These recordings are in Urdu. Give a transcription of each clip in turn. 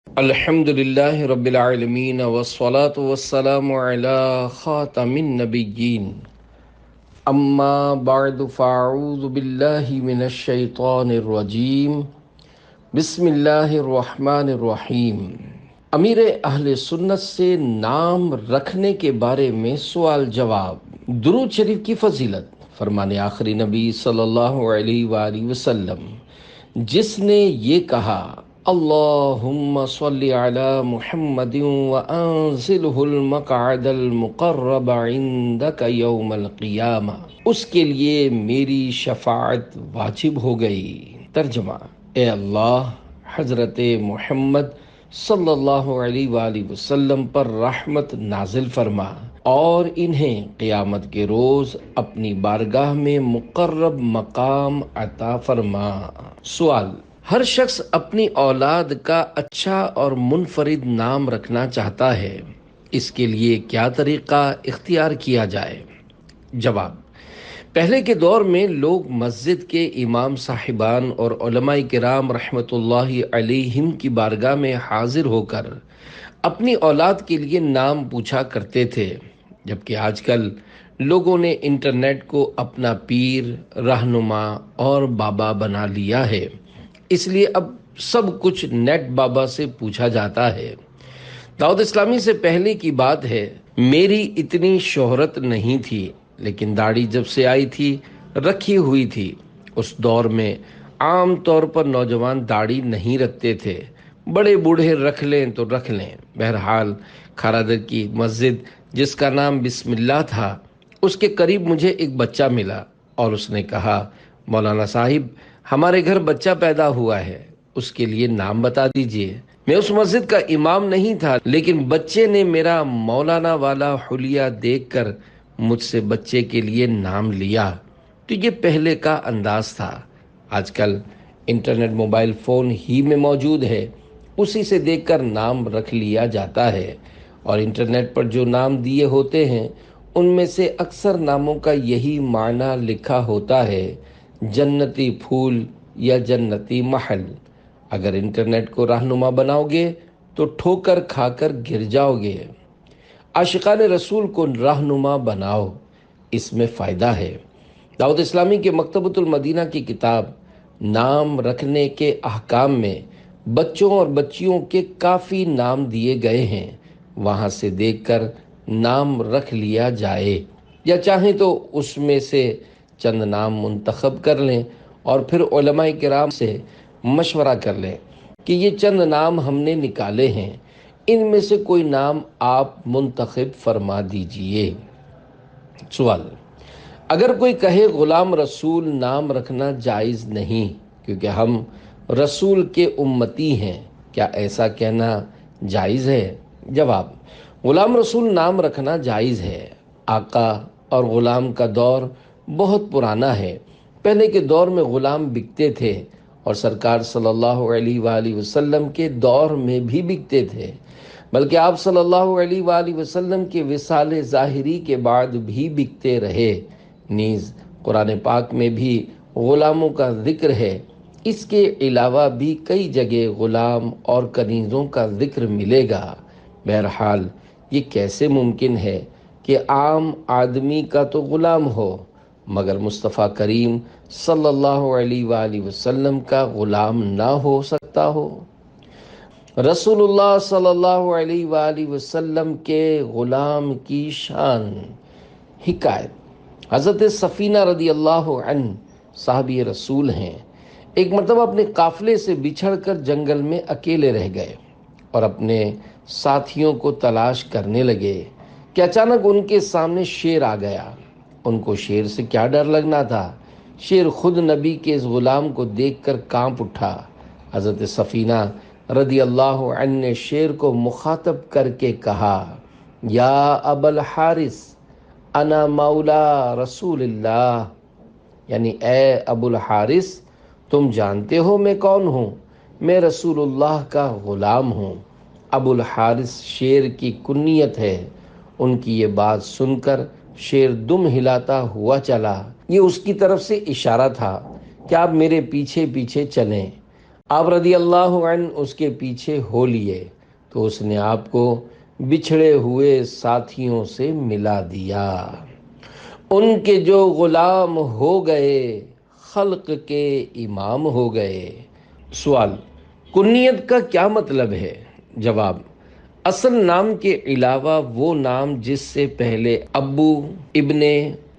الحمد للہ رب العالمین والصلاة والسلام علی خاتم النبیین اما بعد فاعوذ باللہ من الشیطان الرجیم بسم اللہ الرحمن الرحیم۔ امیر اہل سنت سے نام رکھنے کے بارے میں سوال جواب۔ درود شریف کی فضیلت۔ فرمان آخری نبی صلی اللہ علیہ وآلہ وسلم جس نے یہ کہا اللہم صلی علی محمد وانزلہ المقعد المقرب عندک یوم القیامہ، اس کے لیے میری شفاعت واجب ہو گئی۔ ترجمہ: اے اللہ، حضرت محمد صلی اللہ علیہ وآلہ وسلم پر رحمت نازل فرما اور انہیں قیامت کے روز اپنی بارگاہ میں مقرب مقام عطا فرما۔ سوال: ہر شخص اپنی اولاد کا اچھا اور منفرد نام رکھنا چاہتا ہے، اس کے لیے کیا طریقہ اختیار کیا جائے؟ جواب: پہلے کے دور میں لوگ مسجد کے امام صاحبان اور علماء کرام رحمۃ اللہ علیہم کی بارگاہ میں حاضر ہو کر اپنی اولاد کے لیے نام پوچھا کرتے تھے، جبکہ آج کل لوگوں نے انٹرنیٹ کو اپنا پیر، رہنما اور بابا بنا لیا ہے، اس لیے اب سب کچھ نیٹ بابا سے پوچھا جاتا ہے۔ دعوت اسلامی سے پہلے کی بات ہے، میری اتنی شہرت نہیں تھی، لیکن داڑھی جب سے آئی تھی رکھی ہوئی تھی۔ اس دور میں عام طور پر نوجوان داڑھی نہیں رکھتے تھے، بڑے بوڑھے رکھ لیں تو رکھ لیں۔ بہرحال کھارادر کی مسجد جس کا نام بسم اللہ تھا، اس کے قریب مجھے ایک بچہ ملا اور اس نے کہا مولانا صاحب، ہمارے گھر بچہ پیدا ہوا ہے، اس کے لیے نام بتا دیجئے۔ میں اس مسجد کا امام نہیں تھا، لیکن بچے نے میرا مولانا والا حلیہ دیکھ کر مجھ سے بچے کے لیے نام لیا۔ تو یہ پہلے کا انداز تھا۔ آج کل انٹرنیٹ موبائل فون ہی میں موجود ہے، اسی سے دیکھ کر نام رکھ لیا جاتا ہے، اور انٹرنیٹ پر جو نام دیے ہوتے ہیں ان میں سے اکثر ناموں کا یہی معنی لکھا ہوتا ہے، جنتی پھول یا جنتی محل۔ اگر انٹرنیٹ کو رہنما بناؤ گے تو ٹھوکر کھا کر گر جاؤ گے۔ عاشقان رسول کو رہنما بناؤ، اس میں فائدہ ہے۔ دعوت اسلامی کے مکتبۃ المدینہ کی کتاب نام رکھنے کے احکام میں بچوں اور بچیوں کے کافی نام دیے گئے ہیں، وہاں سے دیکھ کر نام رکھ لیا جائے، یا چاہیں تو اس میں سے چند نام منتخب کر لیں اور پھر علماء کرام سے مشورہ کر لیں کہ یہ چند نام ہم نے نکالے ہیں، ان میں سے کوئی نام آپ منتخب فرما دیجئے۔ سوال: اگر کوئی کہے غلام رسول نام رکھنا جائز نہیں کیونکہ ہم رسول کے امتی ہیں، کیا ایسا کہنا جائز ہے؟ جواب: غلام رسول نام رکھنا جائز ہے۔ آقا اور غلام کا دور بہت پرانا ہے۔ پہلے کے دور میں غلام بکتے تھے اور سرکار صلی اللہ علیہ وآلہ وسلم کے دور میں بھی بکتے تھے، بلکہ آپ صلی اللہ علیہ وآلہ وسلم کے وصال ظاہری کے بعد بھی بکتے رہے۔ نیز قرآن پاک میں بھی غلاموں کا ذکر ہے، اس کے علاوہ بھی کئی جگہ غلام اور کنیزوں کا ذکر ملے گا۔ بہرحال یہ کیسے ممکن ہے کہ عام آدمی کا تو غلام ہو مگر مصطفیٰ کریم صلی اللہ علیہ وآلہ وسلم کا غلام نہ ہو سکتا ہو؟ رسول اللہ صلی اللہ علیہ وآلہ وسلم کے غلام کی شان۔ حکایت: حضرت سفینہ رضی اللہ عنہ صحابی رسول ہیں، ایک مرتبہ اپنے قافلے سے بچھڑ کر جنگل میں اکیلے رہ گئے اور اپنے ساتھیوں کو تلاش کرنے لگے کہ اچانک ان کے سامنے شیر آ گیا۔ ان کو شیر سے کیا ڈر لگنا تھا، شیر خود نبی کے اس غلام کو دیکھ کر کانپ اٹھا۔ حضرت سفینہ رضی اللہ عنہ نے شیر کو مخاطب کر کے کہا، یا ابا الحارث انا مولا رسول اللہ، یعنی اے ابو الحارث، تم جانتے ہو میں کون ہوں، میں رسول اللہ کا غلام ہوں۔ ابو الحارث شیر کی کنیت ہے۔ ان کی یہ بات سن کر شیر دم ہلاتا ہوا چلا۔ یہ اس کی طرف سے اشارہ تھا کہ آپ میرے پیچھے پیچھے چلیں۔ آپ رضی اللہ عنہ اس کے پیچھے ہو لیے تو اس نے آپ کو بچھڑے ہوئے ساتھیوں سے ملا دیا۔ ان کے جو غلام ہو گئے خلق کے امام ہو گئے۔ سوال: کنیت کا کیا مطلب ہے؟ جواب: اصل نام کے علاوہ وہ نام جس سے پہلے ابو، ابن،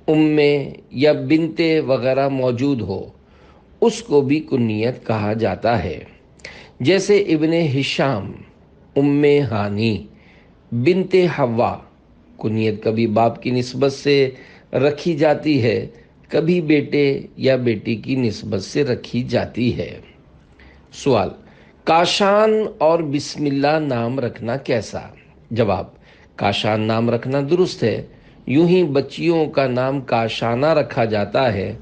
ام یا بنت وغیرہ موجود ہو اس کو بھی کنیت کہا جاتا ہے، جیسے ابن ہشام، ام ہانی، بنت حوا۔ کنیت کبھی باپ کی نسبت سے رکھی جاتی ہے، کبھی بیٹے یا بیٹی کی نسبت سے رکھی جاتی ہے۔ سوال: کاشان اور بسم اللہ نام رکھنا کیسا؟ جواب: کاشان نام رکھنا درست ہے، یوں ہی بچیوں کا نام کاشانہ رکھا جاتا ہے،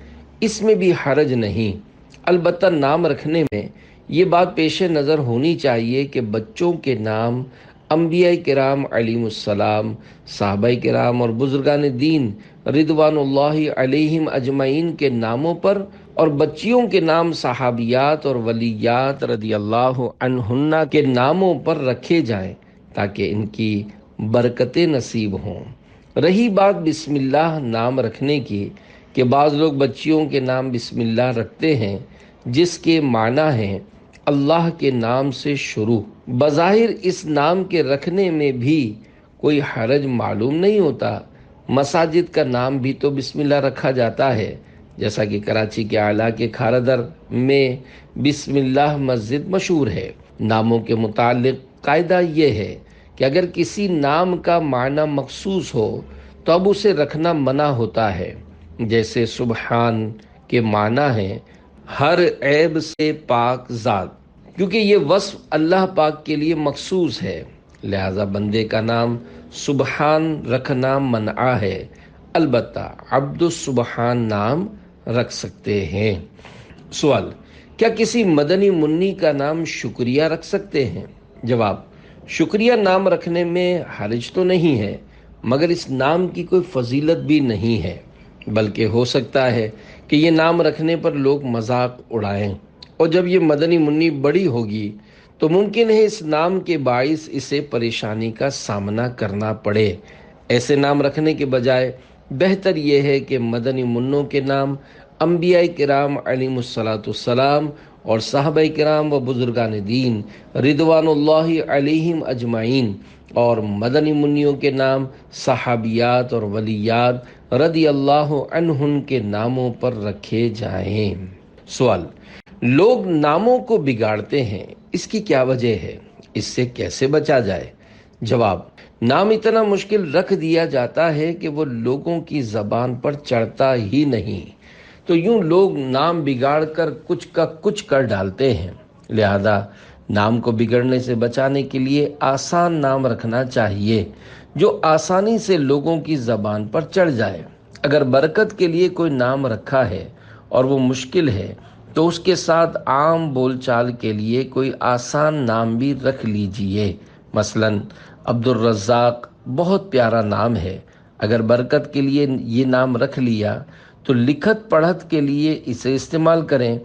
اس میں بھی حرج نہیں۔ البتہ نام رکھنے میں یہ بات پیش نظر ہونی چاہیے کہ بچوں کے نام انبیاء کرام علیہم السلام، صحابہ کرام اور بزرگان دین رضوان اللہ علیہم اجمعین کے ناموں پر اور بچیوں کے نام صحابیات اور ولیات رضی اللہ عنہن کے ناموں پر رکھے جائیں تاکہ ان کی برکتیں نصیب ہوں۔ رہی بات بسم اللہ نام رکھنے کی کہ بعض لوگ بچیوں کے نام بسم اللہ رکھتے ہیں جس کے معنی ہے اللہ کے نام سے شروع۔ بظاہر اس نام کے رکھنے میں بھی کوئی حرج معلوم نہیں ہوتا۔ مساجد کا نام بھی تو بسم اللہ رکھا جاتا ہے، جیسا کہ کراچی کے اعلیٰ کے کھارادر میں بسم اللہ مسجد مشہور ہے۔ ناموں کے متعلق قاعدہ یہ ہے کہ اگر کسی نام کا معنی مخصوص ہو تو اب اسے رکھنا منع ہوتا ہے، جیسے سبحان کے معنی ہے ہر عیب سے پاک ذات، کیونکہ یہ وصف اللہ پاک کے لیے مخصوص ہے، لہذا بندے کا نام سبحان رکھنا منع ہے۔ البتہ عبد السبحان نام رکھ سکتے ہیں۔ سوال: کیا کسی مدنی منی کا نام شکریہ رکھ سکتے ہیں؟ جواب: شکریہ نام رکھنے میں حرج تو نہیں ہے، مگر اس نام کی کوئی فضیلت بھی نہیں ہے، بلکہ ہو سکتا ہے کہ یہ نام رکھنے پر لوگ مذاق اڑائیں، اور جب یہ مدنی منی بڑی ہوگی تو ممکن ہے اس نام کے باعث اسے پریشانی کا سامنا کرنا پڑے۔ ایسے نام رکھنے کے بجائے بہتر یہ ہے کہ مدنی منوں کے نام انبیاء کرام علیہم السلام اور صحابہ کرام و بزرگان دین رضوان اللہ علیہم اجمعین اور مدنی منیوں کے نام صحابیات اور ولیات رضی اللہ عنہن کے ناموں پر رکھے جائیں۔ سوال: لوگ ناموں کو بگاڑتے ہیں، اس کی کیا وجہ ہے؟ اس سے کیسے بچا جائے؟ جواب: نام اتنا مشکل رکھ دیا جاتا ہے کہ وہ لوگوں کی زبان پر چڑھتا ہی نہیں، تو یوں لوگ نام بگاڑ کر کچھ کا کچھ کر ڈالتے ہیں۔ لہذا نام کو بگڑنے سے بچانے کے لیے آسان نام رکھنا چاہیے جو آسانی سے لوگوں کی زبان پر چڑھ جائے۔ اگر برکت کے لیے کوئی نام رکھا ہے اور وہ مشکل ہے تو اس کے ساتھ عام بول چال کے لیے کوئی آسان نام بھی رکھ لیجئے۔ مثلاً عبد الرزاق بہت پیارا نام ہے، اگر برکت کے لیے یہ نام رکھ لیا تو لکھت پڑھت کے لیے اسے استعمال کریں،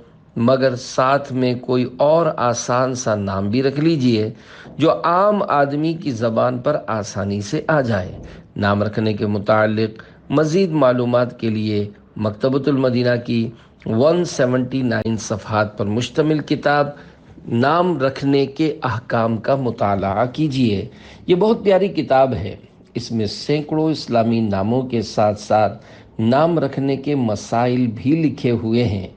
مگر ساتھ میں کوئی اور آسان سا نام بھی رکھ لیجئے جو عام آدمی کی زبان پر آسانی سے آ جائے۔ نام رکھنے کے متعلق مزید معلومات کے لیے مکتبۃ المدینہ کی 179 صفحات پر مشتمل کتاب نام رکھنے کے احکام کا مطالعہ کیجیے۔ یہ بہت پیاری کتاب ہے، اس میں سینکڑوں اسلامی ناموں کے ساتھ ساتھ نام رکھنے کے مسائل بھی لکھے ہوئے ہیں۔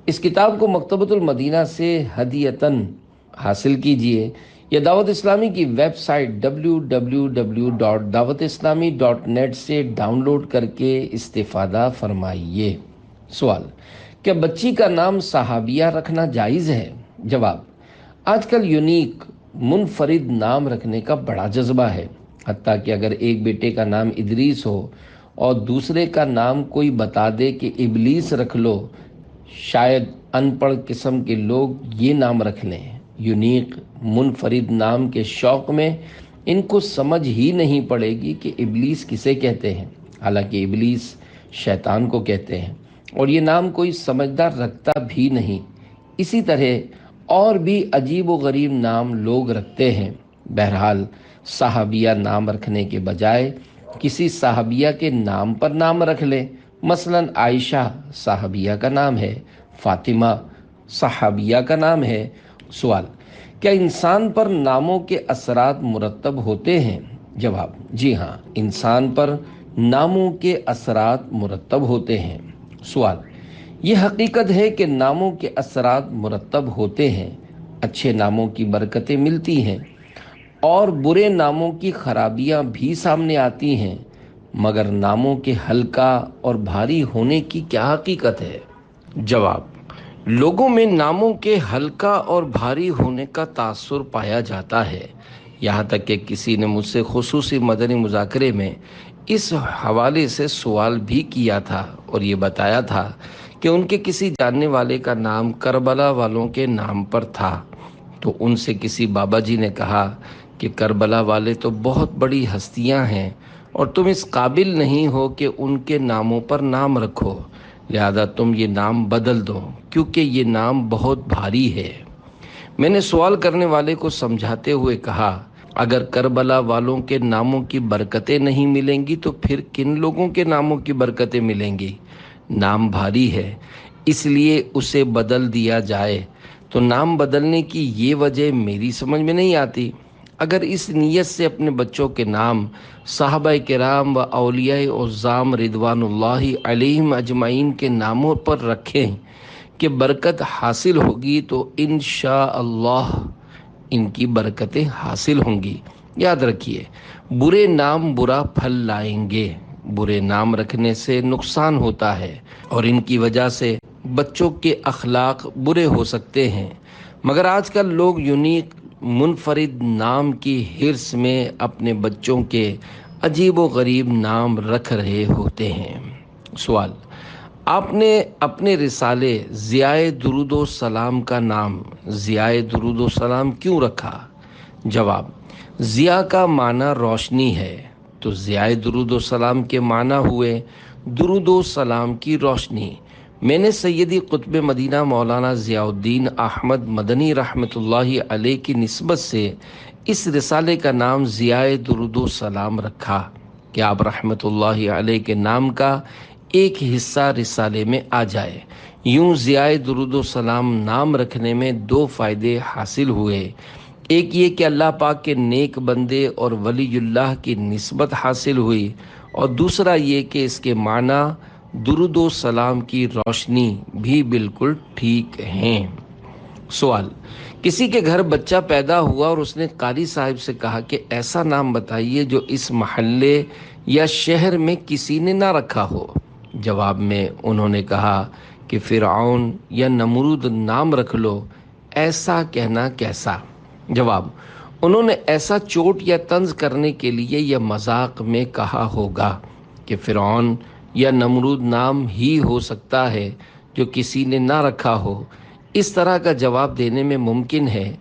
اس کتاب کو مکتبۃ المدینہ سے ہدیۃً حاصل کیجیے یا دعوت اسلامی کی ویب سائٹ www.dawatislami.net سے ڈاؤن لوڈ کر کے استفادہ فرمائیے۔ سوال: کیا بچی کا نام صحابیہ رکھنا جائز ہے؟ جواب: آج کل یونیک منفرد نام رکھنے کا بڑا جذبہ ہے، حتیٰ کہ اگر ایک بیٹے کا نام ادریس ہو اور دوسرے کا نام کوئی بتا دے کہ ابلیس رکھ لو، شاید ان پڑھ قسم کے لوگ یہ نام رکھ لیں۔ یونیک منفرد نام کے شوق میں ان کو سمجھ ہی نہیں پڑے گی کہ ابلیس کسے کہتے ہیں، حالانکہ ابلیس شیطان کو کہتے ہیں، اور یہ نام کوئی سمجھدار رکھتا بھی نہیں۔ اسی طرح اور بھی عجیب و غریب نام لوگ رکھتے ہیں۔ بہرحال صحابیہ نام رکھنے کے بجائے کسی صحابیہ کے نام پر نام رکھ لیں۔ مثلا عائشہ صحابیہ کا نام ہے، فاطمہ صحابیہ کا نام ہے۔ سوال: کیا انسان پر ناموں کے اثرات مرتب ہوتے ہیں؟ جواب: جی ہاں، انسان پر ناموں کے اثرات مرتب ہوتے ہیں۔ سوال: یہ حقیقت ہے کہ ناموں کے اثرات مرتب ہوتے ہیں، اچھے ناموں کی برکتیں ملتی ہیں اور برے ناموں کی خرابیاں بھی سامنے آتی ہیں، مگر ناموں کے ہلکا اور بھاری ہونے کی کیا حقیقت ہے؟ جواب: لوگوں میں ناموں کے ہلکا اور بھاری ہونے کا تاثر پایا جاتا ہے، یہاں تک کہ کسی نے مجھ سے خصوصی مدنی مذاکرے میں اس حوالے سے سوال بھی کیا تھا اور یہ بتایا تھا کہ ان کے کسی جاننے والے کا نام کربلا والوں کے نام پر تھا، تو ان سے کسی بابا جی نے کہا کہ کربلا والے تو بہت بڑی ہستیاں ہیں اور تم اس قابل نہیں ہو کہ ان کے ناموں پر نام رکھو، لہذا تم یہ نام بدل دو کیونکہ یہ نام بہت بھاری ہے۔ میں نے سوال کرنے والے کو سمجھاتے ہوئے کہا، اگر کربلا والوں کے ناموں کی برکتیں نہیں ملیں گی تو پھر کن لوگوں کے ناموں کی برکتیں ملیں گی؟ نام بھاری ہے اس لیے اسے بدل دیا جائے، تو نام بدلنے کی یہ وجہ میری سمجھ میں نہیں آتی۔ اگر اس نیت سے اپنے بچوں کے نام صحابہ کرام و اولیاء اعظام رضوان اللہ علیہم اجمعین کے ناموں پر رکھیں کہ برکت حاصل ہوگی تو انشاءاللہ ان کی برکتیں حاصل ہوں گی۔ یاد رکھیے، برے نام برا پھل لائیں گے۔ برے نام رکھنے سے نقصان ہوتا ہے اور ان کی وجہ سے بچوں کے اخلاق برے ہو سکتے ہیں، مگر آج کل لوگ یونیک منفرد نام کی حرص میں اپنے بچوں کے عجیب و غریب نام رکھ رہے ہوتے ہیں۔ سوال: آپ نے اپنے رسالے ضیاء درود و سلام کا نام ضیاء درود و سلام کیوں رکھا؟ جواب: ضیاء کا معنی روشنی ہے، تو ضیاء درود و سلام کے معنی ہوئے درود و سلام کی روشنی۔ میں نے سیدی قطب مدینہ مولانا ضیاء الدین احمد مدنی رحمۃ اللہ علیہ کی نسبت سے اس رسالے کا نام ضیاء درود و سلام رکھا کہ آپ رحمۃ اللہ علیہ کے نام کا ایک حصہ رسالے میں آ جائے۔ یوں ضیاء درود و سلام نام رکھنے میں دو فائدے حاصل ہوئے، ایک یہ کہ اللہ پاک کے نیک بندے اور ولی اللہ کی نسبت حاصل ہوئی، اور دوسرا یہ کہ اس کے معنی درود و سلام کی روشنی بھی بالکل ٹھیک ہیں۔ سوال: کسی کے گھر بچہ پیدا ہوا اور اس نے قاری صاحب سے کہا کہ ایسا نام بتائیے جو اس محلے یا شہر میں کسی نے نہ رکھا ہو۔ جواب میں انہوں نے کہا کہ فرعون یا نمرود نام رکھ لو۔ ایسا کہنا کیسا؟ جواب: انہوں نے ایسا چوٹ یا طنز کرنے کے لیے یا مذاق میں کہا ہوگا کہ فرعون یا نمرود نام ہی ہو سکتا ہے جو کسی نے نہ رکھا ہو۔ اس طرح کا جواب دینے میں ممکن ہے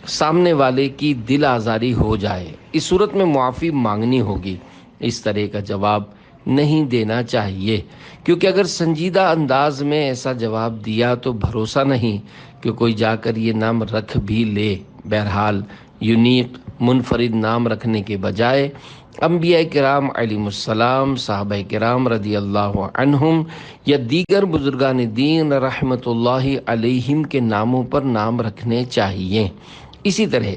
سامنے والے کی دل آزاری ہو جائے، اس صورت میں معافی مانگنی ہوگی۔ اس طرح کا جواب نہیں دینا چاہیے، کیونکہ اگر سنجیدہ انداز میں ایسا جواب دیا تو بھروسہ نہیں کہ کوئی جا کر یہ نام رکھ بھی لے۔ بہرحال یونیک منفرد نام رکھنے کے بجائے انبیاء کرام علیہم السلام، صحابہ کرام رضی اللہ عنہم یا دیگر بزرگان دین رحمت اللہ علیہم کے ناموں پر نام رکھنے چاہیے۔ اسی طرح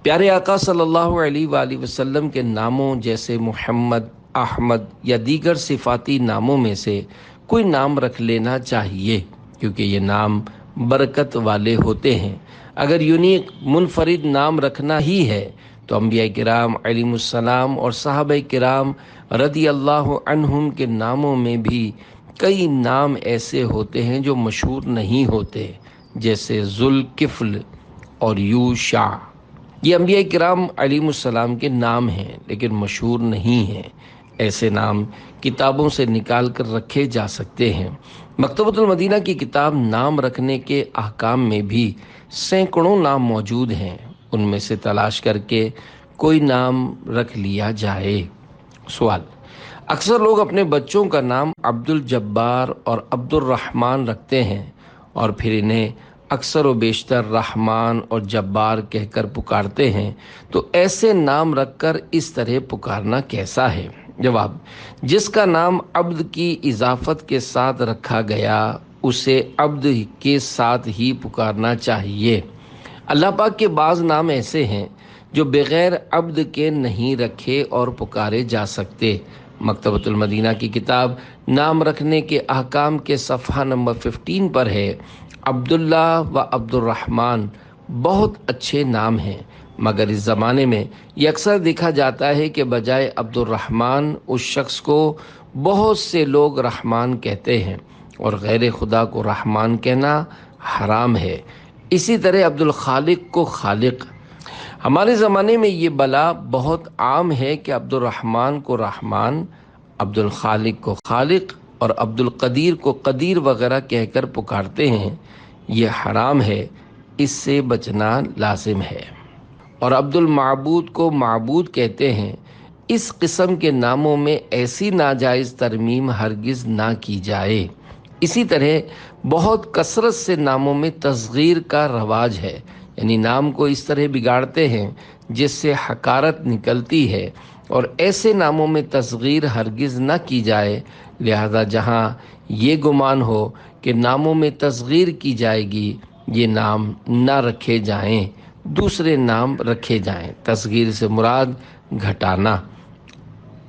پیارے آقا صلی اللہ علیہ وآلہ وسلم کے ناموں جیسے محمد، احمد یا دیگر صفاتی ناموں میں سے کوئی نام رکھ لینا چاہیے، کیونکہ یہ نام برکت والے ہوتے ہیں۔ اگر یونیک منفرد نام رکھنا ہی ہے تو انبیاء کرام علیہم السلام اور صحابہ کرام رضی اللہ عنہم کے ناموں میں بھی کئی نام ایسے ہوتے ہیں جو مشہور نہیں ہوتے، جیسے ذوالکفل اور یوشع۔ یہ انبیاء کرام علیہم السلام کے نام ہیں لیکن مشہور نہیں ہیں۔ ایسے نام کتابوں سے نکال کر رکھے جا سکتے ہیں۔ مکتبۃ المدینہ کی کتاب نام رکھنے کے احکام میں بھی سینکڑوں نام موجود ہیں، ان میں سے تلاش کر کے کوئی نام رکھ لیا جائے۔ سوال: اکثر لوگ اپنے بچوں کا نام عبد الجبار اور عبد الرحمن رکھتے ہیں اور پھر انہیں اکثر و بیشتر رحمان اور جبار کہہ کر پکارتے ہیں، تو ایسے نام رکھ کر اس طرح پکارنا کیسا ہے؟ جواب: جس کا نام عبد کی اضافت کے ساتھ رکھا گیا اسے عبد کے ساتھ ہی پکارنا چاہیے۔ اللہ پاک کے بعض نام ایسے ہیں جو بغیر عبد کے نہیں رکھے اور پکارے جا سکتے۔ مکتبۃ المدینہ کی کتاب نام رکھنے کے احکام کے صفحہ نمبر 15 پر ہے: عبداللہ و عبد الرحمن بہت اچھے نام ہیں، مگر اس زمانے میں یہ اکثر دیکھا جاتا ہے کہ بجائے عبد الرحمن اس شخص کو بہت سے لوگ رحمان کہتے ہیں، اور غیر خدا کو رحمان کہنا حرام ہے۔ اسی طرح عبد الخالق کو خالق۔ ہمارے زمانے میں یہ بلا بہت عام ہے کہ عبد الرحمن کو رحمان، عبد الخالق کو خالق اور عبد القدیر کو قدیر وغیرہ کہہ کر پکارتے ہیں۔ یہ حرام ہے، اس سے بچنا لازم ہے۔ اور عبد المعبود کو معبود کہتے ہیں۔ اس قسم کے ناموں میں ایسی ناجائز ترمیم ہرگز نہ کی جائے۔ اسی طرح بہت کثرت سے ناموں میں تصغیر کا رواج ہے، یعنی نام کو اس طرح بگاڑتے ہیں جس سے حقارت نکلتی ہے، اور ایسے ناموں میں تصغیر ہرگز نہ کی جائے۔ لہذا جہاں یہ گمان ہو کہ ناموں میں تصغیر کی جائے گی، یہ نام نہ رکھے جائیں، دوسرے نام رکھے جائیں۔ تصغیر سے مراد گھٹانا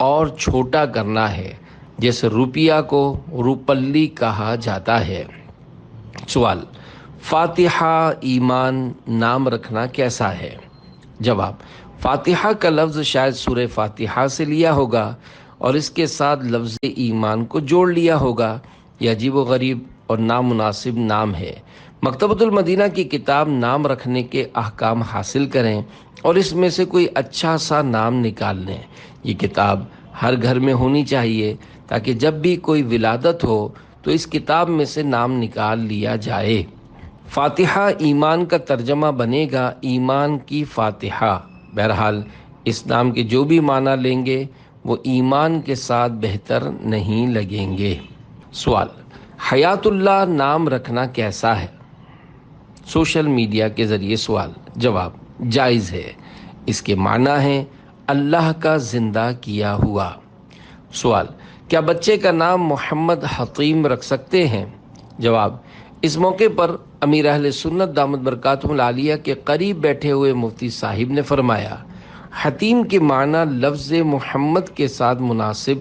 اور چھوٹا کرنا ہے، جیسے روپیہ کو روپلی کہا جاتا ہے۔ سوال: فاتحہ ایمان نام رکھنا کیسا ہے؟ جواب: فاتحہ کا لفظ شاید سورہ فاتحہ سے لیا ہوگا اور اس کے ساتھ لفظ ایمان کو جوڑ لیا ہوگا۔ یہ عجیب و غریب اور نامناسب نام ہے۔ مکتبۃ المدینہ کی کتاب نام رکھنے کے احکام حاصل کریں اور اس میں سے کوئی اچھا سا نام نکال لیں۔ یہ کتاب ہر گھر میں ہونی چاہیے تاکہ جب بھی کوئی ولادت ہو تو اس کتاب میں سے نام نکال لیا جائے۔ فاتحہ ایمان کا ترجمہ بنے گا ایمان کی فاتحہ۔ بہرحال اس نام کے جو بھی معنی لیں گے وہ ایمان کے ساتھ بہتر نہیں لگیں گے۔ سوال: حیات اللہ نام رکھنا کیسا ہے؟ سوشل میڈیا کے ذریعے سوال۔ جواب: جائز ہے۔ اس کے معنی ہیں اللہ کا زندہ کیا ہوا۔ سوال: کیا بچے کا نام محمد حتیم رکھ سکتے ہیں؟ جواب: اس موقع پر امیر اہل سنت دامت برکاتہم العالیہ کے قریب بیٹھے ہوئے مفتی صاحب نے فرمایا، حتیم کے معنی لفظ محمد کے ساتھ مناسب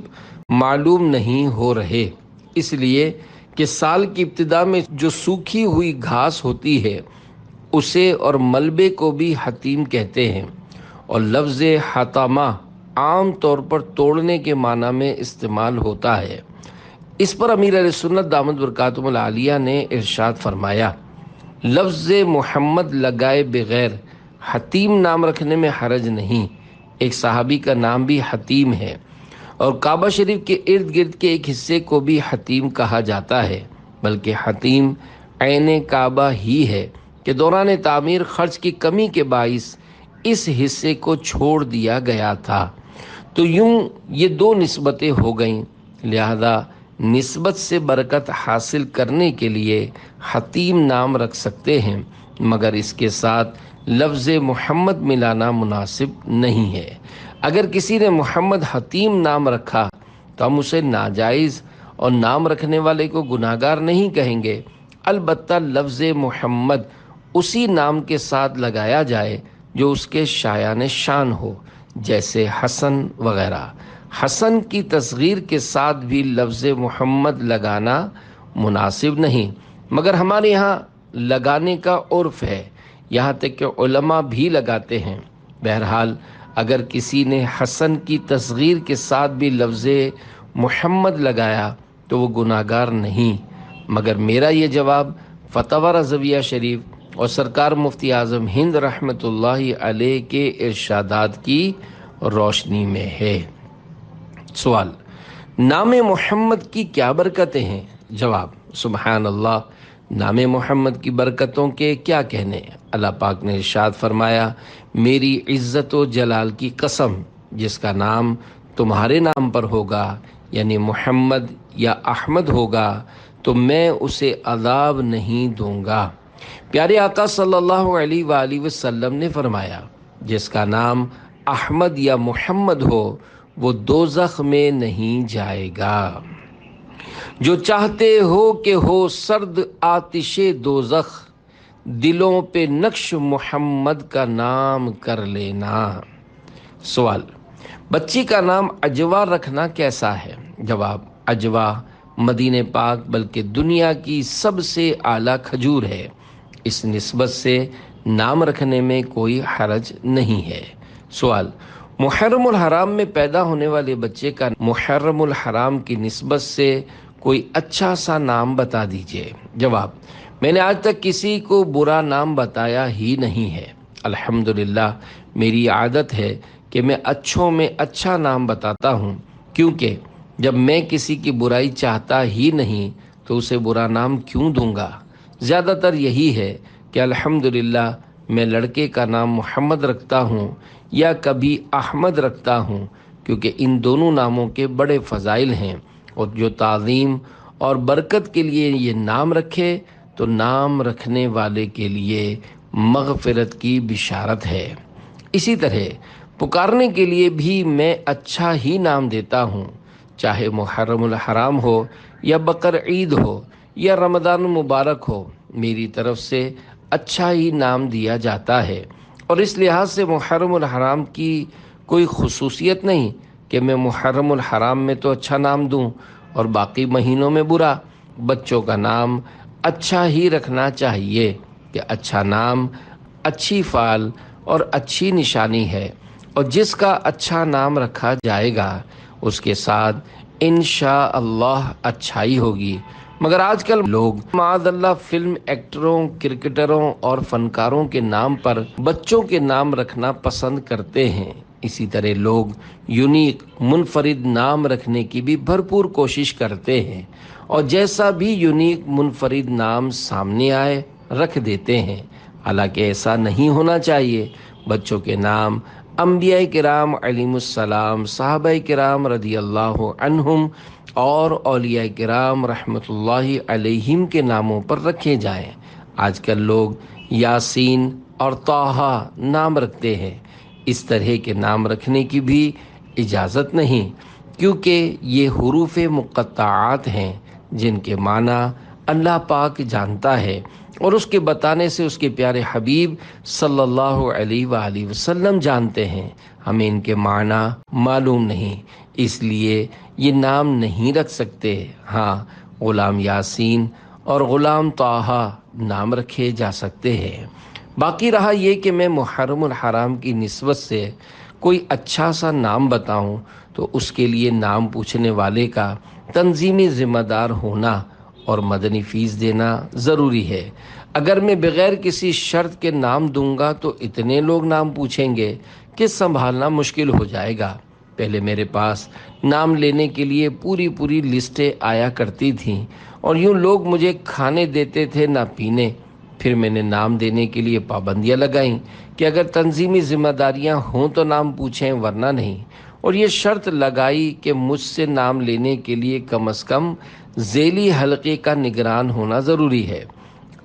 معلوم نہیں ہو رہے، اس لیے کہ سال کی ابتدا میں جو سوکھی ہوئی گھاس ہوتی ہے اسے اور ملبے کو بھی حتیم کہتے ہیں، اور لفظ حتامہ عام طور پر توڑنے کے معنی میں استعمال ہوتا ہے۔ اس پر امیر علیہ سنت دامت برکاتہم العالیہ نے ارشاد فرمایا، لفظ محمد لگائے بغیر حتیم نام رکھنے میں حرج نہیں۔ ایک صحابی کا نام بھی حتیم ہے، اور کعبہ شریف کے ارد گرد کے ایک حصے کو بھی حتیم کہا جاتا ہے، بلکہ حتیم عین کعبہ ہی ہے کہ دوران تعمیر خرچ کی کمی کے باعث اس حصے کو چھوڑ دیا گیا تھا۔ تو یوں یہ دو نسبتیں ہو گئیں، لہذا نسبت سے برکت حاصل کرنے کے لیے حتیم نام رکھ سکتے ہیں، مگر اس کے ساتھ لفظ محمد ملانا مناسب نہیں ہے۔ اگر کسی نے محمد حتیم نام رکھا تو ہم اسے ناجائز اور نام رکھنے والے کو گناہگار نہیں کہیں گے، البتہ لفظ محمد اسی نام کے ساتھ لگایا جائے جو اس کے شایان شان ہو، جیسے حسن وغیرہ۔ حسن کی تصغیر کے ساتھ بھی لفظ محمد لگانا مناسب نہیں، مگر ہمارے یہاں لگانے کا عرف ہے، یہاں تک کہ علماء بھی لگاتے ہیں۔ بہرحال اگر کسی نے حسن کی تصغیر کے ساتھ بھی لفظ محمد لگایا تو وہ گناہگار نہیں، مگر میرا یہ جواب فتاوی رضویہ شریف اور سرکار مفتی اعظم ہند رحمۃ اللہ علیہ کے ارشادات کی روشنی میں ہے۔ سوال: نام محمد کی کیا برکتیں ہیں؟ جواب: سبحان اللہ، نام محمد کی برکتوں کے کیا کہنے۔ اللہ پاک نے ارشاد فرمایا، میری عزت و جلال کی قسم، جس کا نام تمہارے نام پر ہوگا، یعنی محمد یا احمد ہوگا، تو میں اسے عذاب نہیں دوں گا۔ پیارے آقا صلی اللہ علیہ وآلہ وسلم نے فرمایا، جس کا نام احمد یا محمد ہو وہ دوزخ میں نہیں جائے گا۔ جو چاہتے ہو کہ ہو سرد آتش دوزخ، دلوں پہ نقش محمد کا نام کر لینا۔ سوال: بچی کا نام اجوا رکھنا کیسا ہے؟ جواب: اجوا مدینہ پاک بلکہ دنیا کی سب سے اعلیٰ کھجور ہے، اس نسبت سے نام رکھنے میں کوئی حرج نہیں ہے۔ سوال: محرم الحرام میں پیدا ہونے والے بچے کا محرم الحرام کی نسبت سے کوئی اچھا سا نام بتا دیجئے۔ جواب: میں نے آج تک کسی کو برا نام بتایا ہی نہیں ہے۔ الحمدللہ میری عادت ہے کہ میں اچھوں میں اچھا نام بتاتا ہوں، کیونکہ جب میں کسی کی برائی چاہتا ہی نہیں تو اسے برا نام کیوں دوں گا؟ زیادہ تر یہی ہے کہ الحمدللہ میں لڑکے کا نام محمد رکھتا ہوں یا کبھی احمد رکھتا ہوں، کیونکہ ان دونوں ناموں کے بڑے فضائل ہیں، اور جو تعظیم اور برکت کے لیے یہ نام رکھے تو نام رکھنے والے کے لیے مغفرت کی بشارت ہے۔ اسی طرح پکارنے کے لیے بھی میں اچھا ہی نام دیتا ہوں، چاہے محرم الحرام ہو یا بقر عید ہو یا رمضان المبارک ہو، میری طرف سے اچھا ہی نام دیا جاتا ہے۔ اور اس لحاظ سے محرم الحرام کی کوئی خصوصیت نہیں کہ میں محرم الحرام میں تو اچھا نام دوں اور باقی مہینوں میں برا۔ بچوں کا نام اچھا ہی رکھنا چاہیے کہ اچھا نام اچھی فعل اور اچھی نشانی ہے، اور جس کا اچھا نام رکھا جائے گا اس کے ساتھ انشاءاللہ اچھائی ہوگی۔ مگر آج کل لوگ معاذ اللہ فلم ایکٹروں، کرکٹروں اور فنکاروں کے نام پر بچوں کے نام رکھنا پسند کرتے ہیں۔ اسی طرح لوگ یونیک منفرد نام رکھنے کی بھی بھرپور کوشش کرتے ہیں، اور جیسا بھی یونیک منفرد نام سامنے آئے رکھ دیتے ہیں، حالانکہ ایسا نہیں ہونا چاہیے۔ بچوں کے نام انبیاء کرام علیہم السلام، صحابہ کرام رضی اللہ عنہم اور اولیاء کرام رحمۃ اللہ علیہم کے ناموں پر رکھے جائیں۔ آج کل لوگ یاسین اور طٰہٰ نام رکھتے ہیں، اس طرح کے نام رکھنے کی بھی اجازت نہیں، کیونکہ یہ حروف مقطعات ہیں جن کے معنی اللہ پاک جانتا ہے، اور اس کے بتانے سے اس کے پیارے حبیب صلی اللہ علیہ وآلہ وسلم جانتے ہیں، ہمیں ان کے معنی معلوم نہیں، اس لیے یہ نام نہیں رکھ سکتے۔ ہاں، غلام یاسین اور غلام طٰہٰ نام رکھے جا سکتے ہیں۔ باقی رہا یہ کہ میں محرم الحرام کی نسبت سے کوئی اچھا سا نام بتاؤں تو اس کے لیے نام پوچھنے والے کا تنظیمی ذمہ دار ہونا اور مدنی فیس دینا ضروری ہے۔ اگر میں بغیر کسی شرط کے نام دوں گا تو اتنے لوگ نام پوچھیں گے کہ سنبھالنا مشکل ہو جائے گا۔ پہلے میرے پاس نام لینے کے لیے پوری لسٹیں آیا کرتی تھیں، اور یوں لوگ مجھے کھانے دیتے تھے نہ پینے۔ پھر میں نے نام دینے کے لیے پابندیاں لگائیں کہ اگر تنظیمی ذمہ داریاں ہوں تو نام پوچھیں ورنہ نہیں، اور یہ شرط لگائی کہ مجھ سے نام لینے کے لیے کم از کم ذیلی حلقے کا نگران ہونا ضروری ہے۔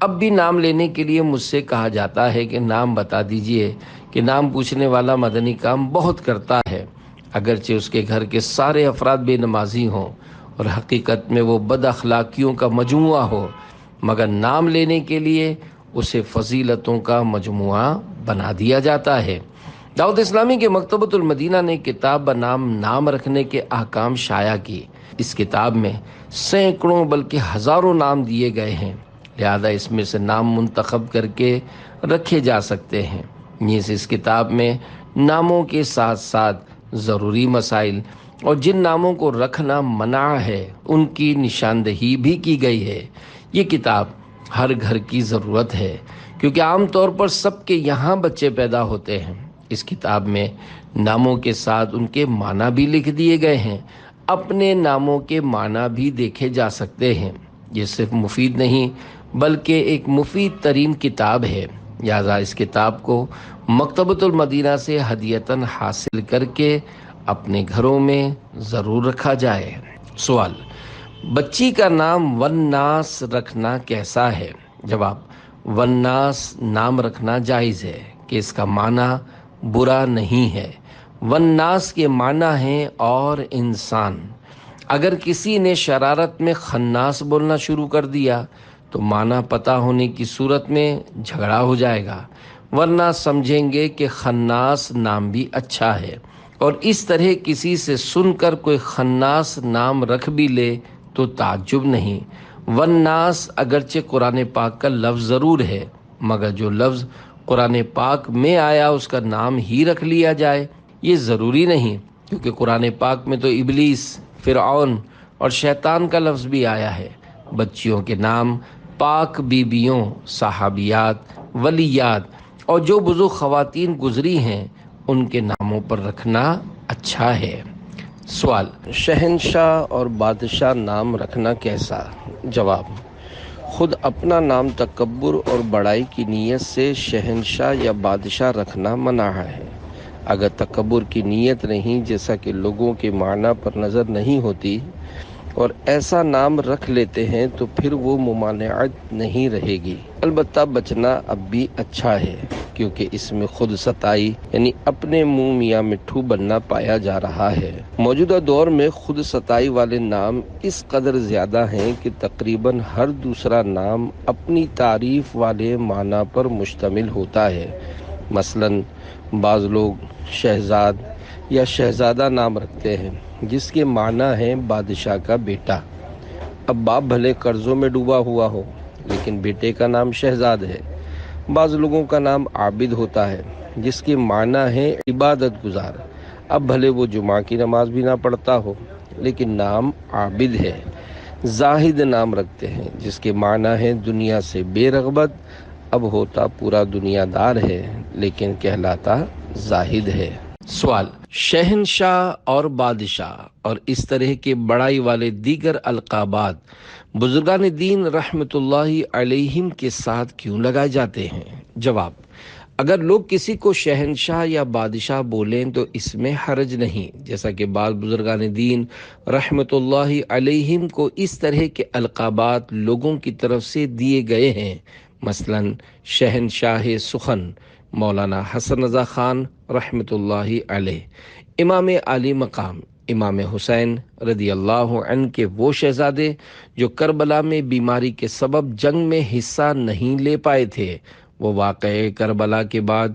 اب بھی نام لینے کے لیے مجھ سے کہا جاتا ہے کہ نام بتا دیجئے، کہ نام پوچھنے والا مدنی کام بہت کرتا ہے، اگرچہ اس کے گھر کے سارے افراد بے نمازی ہوں اور حقیقت میں وہ بد اخلاقیوں کا مجموعہ ہو، مگر نام لینے کے لیے اسے فضیلتوں کا مجموعہ بنا دیا جاتا ہے۔ دعوت اسلامی کے مکتبۃ المدینہ نے کتاب بنام نام رکھنے کے احکام شائع کی۔ اس کتاب میں سینکڑوں بلکہ ہزاروں نام دیے گئے ہیں، لہذا اس میں سے نام منتخب کر کے رکھے جا سکتے ہیں۔ نیز اس کتاب میں ناموں کے ساتھ ساتھ ضروری مسائل اور جن ناموں کو رکھنا منع ہے ان کی نشاندہی بھی کی گئی ہے۔ یہ کتاب ہر گھر کی ضرورت ہے، کیونکہ عام طور پر سب کے یہاں بچے پیدا ہوتے ہیں۔ اس کتاب میں ناموں کے ساتھ ان کے معنی بھی لکھ دیے گئے ہیں، اپنے ناموں کے معنی بھی دیکھے جا سکتے ہیں۔ یہ صرف مفید نہیں بلکہ ایک مفید ترین کتاب ہے، لہذا اس کتاب کو مکتبۃ المدینہ سے ہدیتاً حاصل کر کے اپنے گھروں میں ضرور رکھا جائے۔ سوال: بچی کا نام والناس رکھنا کیسا ہے؟ جواب: والناس نام رکھنا جائز ہے کہ اس کا معنی برا نہیں ہے۔ والناس کے معنی ہیں اور انسان۔ اگر کسی نے شرارت میں خناس بولنا شروع کر دیا تو معنی پتہ ہونے کی صورت میں جھگڑا ہو جائے گا، ورنہ سمجھیں گے کہ خناس نام بھی اچھا ہے، اور اس طرح کسی سے سن کر کوئی خناس نام رکھ بھی لے تو تعجب نہیں۔ والناس اگرچہ قرآن پاک کا لفظ ضرور ہے، مگر جو لفظ قرآن پاک میں آیا اس کا نام ہی رکھ لیا جائے یہ ضروری نہیں، کیونکہ قرآن پاک میں تو ابلیس، فرعون اور شیطان کا لفظ بھی آیا ہے۔ بچیوں کے نام پاک بیبیوں، صحابیات، ولیات اور جو بزرگ خواتین گزری ہیں ان کے ناموں پر رکھنا اچھا ہے۔ سوال: شہنشاہ اور بادشاہ نام رکھنا کیسا؟ جواب: خود اپنا نام تکبر اور بڑائی کی نیت سے شہنشاہ یا بادشاہ رکھنا منع ہے۔ اگر تکبر کی نیت نہیں، جیسا کہ لوگوں کے معنی پر نظر نہیں ہوتی، اور ایسا نام رکھ لیتے ہیں تو پھر وہ ممانعت نہیں رہے گی۔ البتہ بچنا اب بھی اچھا ہے، کیونکہ اس میں خود ستائی یعنی اپنے منہ میاں مٹھو بننا پایا جا رہا ہے۔ موجودہ دور میں خود ستائی والے نام اس قدر زیادہ ہیں کہ تقریباً ہر دوسرا نام اپنی تعریف والے معنی پر مشتمل ہوتا ہے۔ مثلاً بعض لوگ شہزاد یا شہزادہ نام رکھتے ہیں جس کے معنی ہے بادشاہ کا بیٹا۔ اب باپ بھلے قرضوں میں ڈوبا ہوا ہو لیکن بیٹے کا نام شہزاد ہے۔ بعض لوگوں کا نام عابد ہوتا ہے جس کے معنی ہے عبادت گزار۔ اب بھلے وہ جمعہ کی نماز بھی نہ پڑھتا ہو لیکن نام عابد ہے۔ زاہد نام رکھتے ہیں جس کے معنی ہے دنیا سے بے رغبت۔ اب ہوتا پورا دنیا دار ہے لیکن کہلاتا زاہد ہے۔ سوال: شہنشاہ اور بادشاہ اور اس طرح کے بڑائی والے دیگر القابات بزرگان دین رحمت اللہ علیہم کے ساتھ کیوں لگائے جاتے ہیں؟ جواب: اگر لوگ کسی کو شہنشاہ یا بادشاہ بولیں تو اس میں حرج نہیں، جیسا کہ بعض بزرگان دین رحمت اللہ علیہم کو اس طرح کے القابات لوگوں کی طرف سے دیے گئے ہیں۔ مثلاً شہنشاہ سخن مولانا حسن رضا خان رحمت اللہ علیہ، امام عالی مقام امام حسین رضی اللہ عنہ کے وہ شہزادے جو کربلا میں بیماری کے سبب جنگ میں حصہ نہیں لے پائے تھے، وہ واقعہ کربلا کے بعد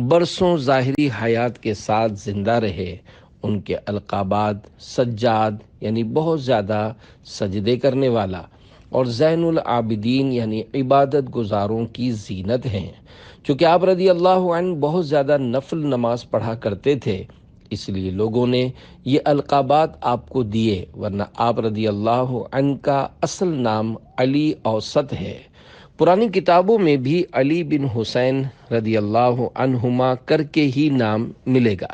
برسوں ظاہری حیات کے ساتھ زندہ رہے۔ ان کے القابات سجاد یعنی بہت زیادہ سجدے کرنے والا اور زین العابدین یعنی عبادت گزاروں کی زینت ہیں۔ چونکہ آپ رضی اللہ عنہ بہت زیادہ نفل نماز پڑھا کرتے تھے، اس لیے لوگوں نے یہ القابات آپ کو دیے، ورنہ آپ رضی اللہ عنہ کا اصل نام علی اوسط ہے۔ پرانی کتابوں میں بھی علی بن حسین رضی اللہ عنہما کر کے ہی نام ملے گا۔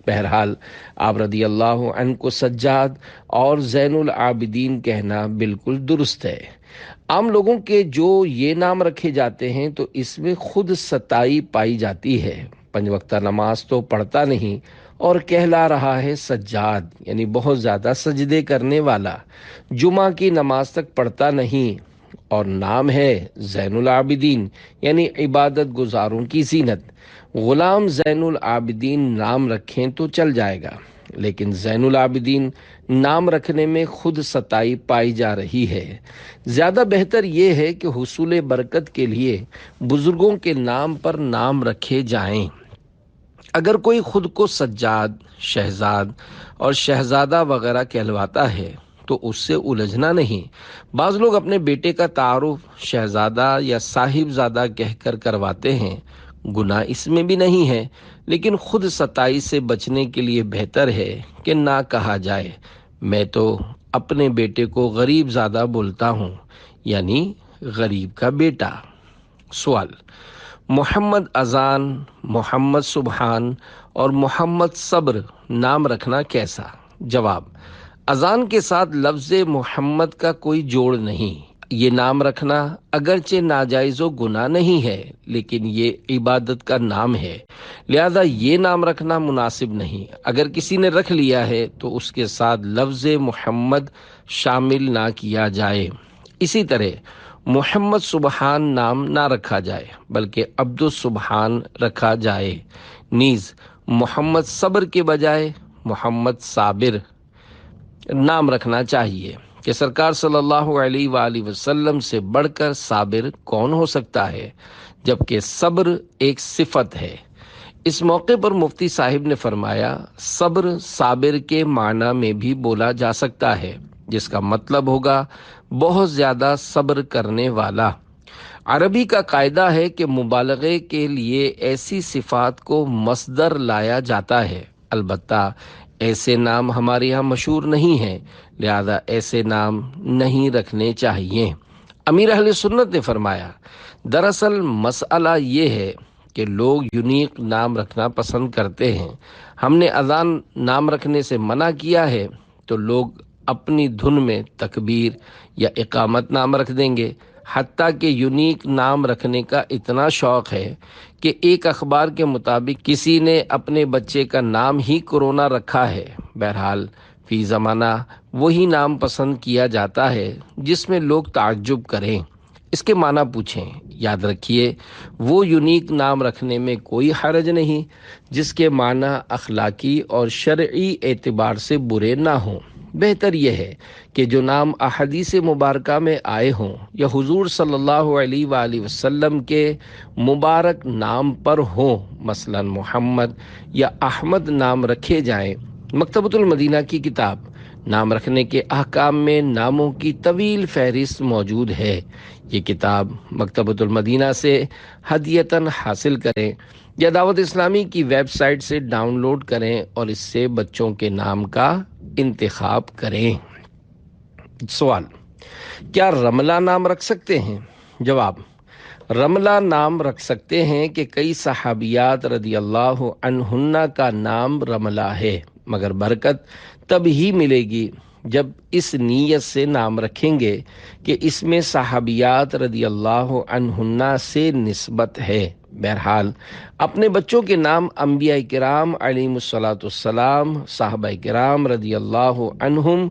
بہرحال آپ رضی اللہ عنہ کو سجاد اور زین العابدین کہنا بالکل درست ہے۔ عام لوگوں کے جو یہ نام رکھے جاتے ہیں تو اس میں خود ستائی پائی جاتی ہے۔ 5 وقتہ نماز تو پڑھتا نہیں اور کہلا رہا ہے سجاد یعنی بہت زیادہ سجدے کرنے والا، جمعہ کی نماز تک پڑھتا نہیں اور نام ہے زین العابدین یعنی عبادت گزاروں کی زینت۔ غلام زین العابدین نام رکھیں تو چل جائے گا، لیکن زین العابدین نام رکھنے میں خود ستائی پائی جا رہی ہے۔ زیادہ بہتر یہ ہے کہ حصول برکت کے لیے بزرگوں کے نام پر نام رکھے جائیں۔ اگر کوئی خود کو سجاد، شہزاد اور شہزادہ وغیرہ کہلواتا ہے تو اس سے الجھنا نہیں۔ بعض لوگ اپنے بیٹے کا تعارف شہزادہ یا صاحب زادہ کہہ کر کرواتے ہیں، گناہ اس میں بھی نہیں ہے، لیکن خود ستائی سے بچنے کے لیے بہتر ہے کہ نہ کہا جائے۔ میں تو اپنے بیٹے کو غریب زادہ بولتا ہوں، یعنی غریب کا بیٹا۔ سوال: محمد اذان، محمد سبحان اور محمد صبر نام رکھنا کیسا؟ جواب: اذان کے ساتھ لفظ محمد کا کوئی جوڑ نہیں۔ یہ نام رکھنا اگرچہ ناجائز و گناہ نہیں ہے، لیکن یہ عبادت کا نام ہے، لہذا یہ نام رکھنا مناسب نہیں۔ اگر کسی نے رکھ لیا ہے تو اس کے ساتھ لفظ محمد شامل نہ کیا جائے۔ اسی طرح محمد سبحان نام نہ رکھا جائے بلکہ عبد السبحان رکھا جائے۔ نیز محمد صبر کے بجائے محمد صابر نام رکھنا چاہیے کہ سرکار صلی اللہ علیہ وآلہ وسلم سے بڑھ کر صابر کون ہو سکتا ہے، جبکہ صبر ایک صفت ہے۔ اس موقع پر مفتی صاحب نے فرمایا، صبر صابر کے معنی میں بھی بولا جا سکتا ہے، جس کا مطلب ہوگا بہت زیادہ صبر کرنے والا۔ عربی کا قاعدہ ہے کہ مبالغے کے لیے ایسی صفات کو مصدر لایا جاتا ہے، البتہ ایسے نام ہمارے یہاں مشہور نہیں ہیں، لہذا ایسے نام نہیں رکھنے چاہیے۔ امیر اہل سنت نے فرمایا، دراصل مسئلہ یہ ہے کہ لوگ یونیک نام رکھنا پسند کرتے ہیں۔ ہم نے اذان نام رکھنے سے منع کیا ہے تو لوگ اپنی دھن میں تکبیر یا اقامت نام رکھ دیں گے۔ حتیٰ کہ یونیک نام رکھنے کا اتنا شوق ہے کہ ایک اخبار کے مطابق کسی نے اپنے بچے کا نام ہی کورونا رکھا ہے۔ بہرحال فی زمانہ وہی نام پسند کیا جاتا ہے جس میں لوگ تعجب کریں، اس کے معنی پوچھیں۔ یاد رکھیے، وہ یونیک نام رکھنے میں کوئی حرج نہیں جس کے معنی اخلاقی اور شرعی اعتبار سے برے نہ ہوں۔ بہتر یہ ہے کہ جو نام احادیث مبارکہ میں آئے ہوں یا حضور صلی اللہ علیہ وآلہ وسلم کے مبارک نام پر ہوں، مثلا محمد یا احمد نام رکھے جائیں۔ مکتبۃ المدینہ کی کتاب نام رکھنے کے احکام میں ناموں کی طویل فہرست موجود ہے۔ یہ کتاب مکتبۃ المدینہ سے ہدیتاً حاصل کریں یا دعوت اسلامی کی ویب سائٹ سے ڈاؤن لوڈ کریں اور اس سے بچوں کے نام کا انتخاب کریں۔ سوال، کیا رملہ نام رکھ سکتے ہیں؟ جواب، رملہ نام رکھ سکتے ہیں کہ کئی صحابیات رضی اللہ عنہن کا نام رملہ ہے، مگر برکت تب ہی ملے گی جب اس نیت سے نام رکھیں گے کہ اس میں صحابیات رضی اللہ عنہن سے نسبت ہے۔ بہرحال اپنے بچوں کے نام انبیاء کرام علیہم الصلاۃ والسلام، صحابہ کرام رضی اللہ عنہم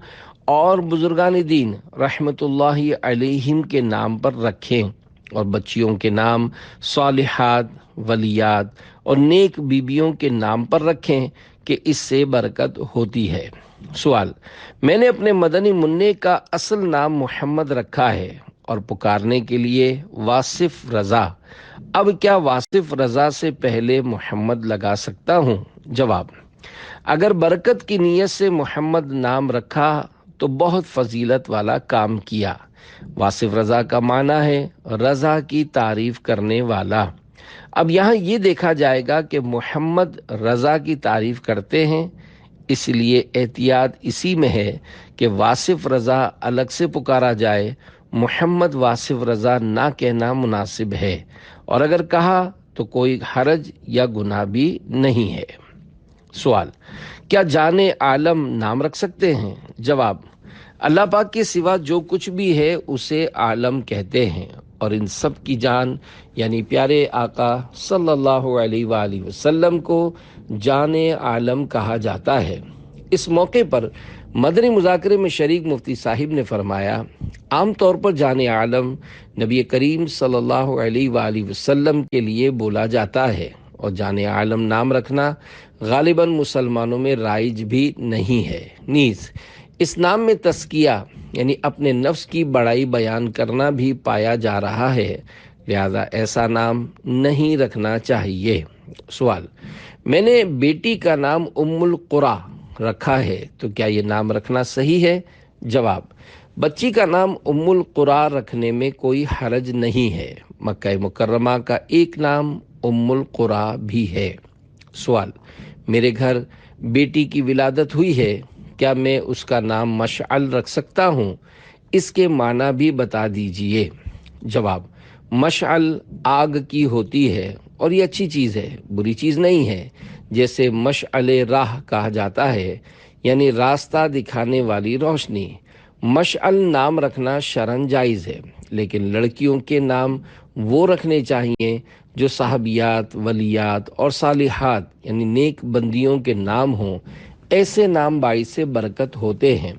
اور بزرگان دین رحمت اللہ علیہم کے نام پر رکھیں، اور بچیوں کے نام صالحات، ولیات اور نیک بیبیوں کے نام پر رکھیں کہ اس سے برکت ہوتی ہے۔ سوال، میں نے اپنے مدنی منع کا اصل نام محمد رکھا ہے اور پکارنے کے لیے واصف رضا، اب کیا واصف رضا سے پہلے محمد لگا سکتا ہوں؟ جواب، اگر برکت کی نیت سے محمد نام رکھا تو بہت فضیلت والا کام کیا۔ واصف رضا کا معنی ہے رضا کی تعریف کرنے والا۔ اب یہاں یہ دیکھا جائے گا کہ محمد رضا کی تعریف کرتے ہیں، اس لیے احتیاط اسی میں ہے کہ واصف رضا الگ سے پکارا جائے، محمد واصف رضا نہ کہنا مناسب ہے، اور اگر کہا تو کوئی حرج یا گناہ بھی نہیں ہے۔ سوال، کیا جان عالم نام رکھ سکتے ہیں؟ جواب، اللہ پاک کے سوا جو کچھ بھی ہے اسے عالم کہتے ہیں، اور ان سب کی جان یعنی پیارے آقا صلی اللہ علیہ وآلہ وسلم کو جان عالم کہا جاتا ہے۔ اس موقع پر مدنی مذاکرے میں شریک مفتی صاحب نے فرمایا، عام طور پر جان عالم نبی کریم صلی اللہ علیہ وآلہ وسلم کے لیے بولا جاتا ہے، اور جان عالم نام رکھنا غالباً مسلمانوں میں رائج بھی نہیں ہے۔ نیز اس نام میں تزکیہ یعنی اپنے نفس کی بڑائی بیان کرنا بھی پایا جا رہا ہے، لہذا ایسا نام نہیں رکھنا چاہیے۔ سوال، میں نے بیٹی کا نام ام القری رکھا ہے تو کیا یہ نام رکھنا صحیح ہے؟ جواب، بچی کا نام ام القری رکھنے میں کوئی حرج نہیں ہے، مکہ مکرمہ کا ایک نام ام القری بھی ہے۔ سوال، میرے گھر بیٹی کی ولادت ہوئی ہے، کیا میں اس کا نام مشعل رکھ سکتا ہوں؟ اس کے معنی بھی بتا دیجئے۔ جواب، مشعل آگ کی ہوتی ہے اور یہ اچھی چیز ہے، بری چیز نہیں ہے، جیسے مشعل راہ کہا جاتا ہے، یعنی راستہ دکھانے والی روشنی۔ مشعل نام رکھنا شرعاً جائز ہے، لیکن لڑکیوں کے نام وہ رکھنے چاہیے جو صحابیات، ولیات اور صالحات یعنی نیک بندیوں کے نام ہوں۔ ایسے نام باعث برکت ہوتے ہیں۔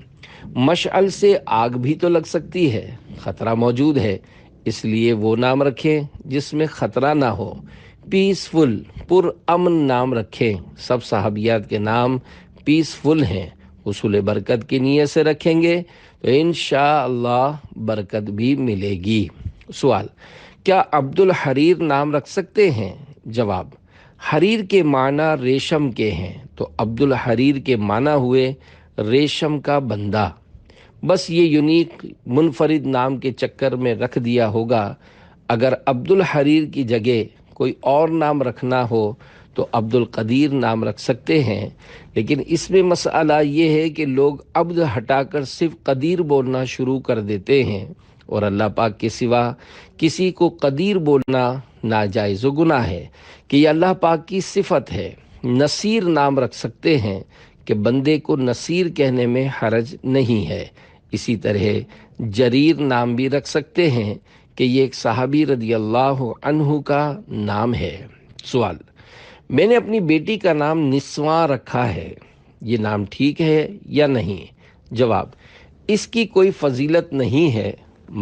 مشعل سے آگ بھی تو لگ سکتی ہے، خطرہ موجود ہے، اس لیے وہ نام رکھیں جس میں خطرہ نہ ہو، پیسفل، پر امن نام رکھیں۔ سب صحابیات کے نام پیسفل ہیں، حصول برکت کی نیت سے رکھیں گے تو انشاءاللہ برکت بھی ملے گی۔ سوال: کیا عبد الحریر نام رکھ سکتے ہیں؟ جواب: حریر کے معنی ریشم کے ہیں، تو عبد الحریر کے معنی ہوئے ریشم کا بندہ۔ بس یہ یونیک منفرد نام کے چکر میں رکھ دیا ہوگا۔ اگر عبد الحریر کی جگہ کوئی اور نام رکھنا ہو تو عبد القدیر نام رکھ سکتے ہیں، لیکن اس میں مسئلہ یہ ہے کہ لوگ عبد ہٹا کر صرف قدیر بولنا شروع کر دیتے ہیں، اور اللہ پاک کے سوا کسی کو قدیر بولنا ناجائز و گناہ ہے کہ یہ اللہ پاک کی صفت ہے۔ نصیر نام رکھ سکتے ہیں کہ بندے کو نصیر کہنے میں حرج نہیں ہے۔ اسی طرح جریر نام بھی رکھ سکتے ہیں کہ یہ ایک صحابی رضی اللہ عنہ کا نام ہے۔ سوال: میں نے اپنی بیٹی کا نام نسواں رکھا ہے، یہ نام ٹھیک ہے یا نہیں؟ جواب: اس کی کوئی فضیلت نہیں ہے،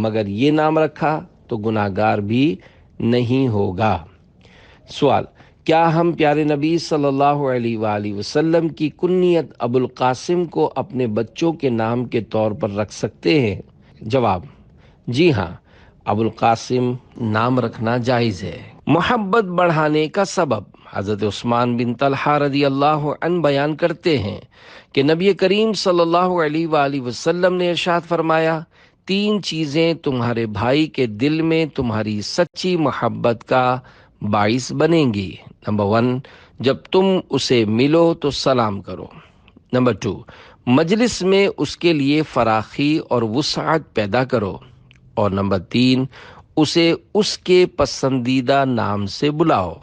مگر یہ نام رکھا تو گناہگار بھی نہیں ہوگا۔ سوال: کیا ہم پیارے نبی صلی اللہ علیہ وآلہ وسلم کی کنیت ابو القاسم کو اپنے بچوں کے نام کے طور پر رکھ سکتے ہیں؟ جواب: جی ہاں، ابو القاسم نام رکھنا جائز ہے۔ محبت بڑھانے کا سبب: حضرت عثمان بن طلحہ رضی اللہ عنہ بیان کرتے ہیں کہ نبی کریم صلی اللہ علیہ وآلہ وسلم نے ارشاد فرمایا، 3 چیزیں تمہارے بھائی کے دل میں تمہاری سچی محبت کا باعث بنیں گی۔ نمبر 1، جب تم اسے ملو تو سلام کرو۔ نمبر 2، مجلس میں اس کے لیے فراخی اور وسعت پیدا کرو۔ اور نمبر 3، اسے اس کے پسندیدہ نام سے بلاؤ۔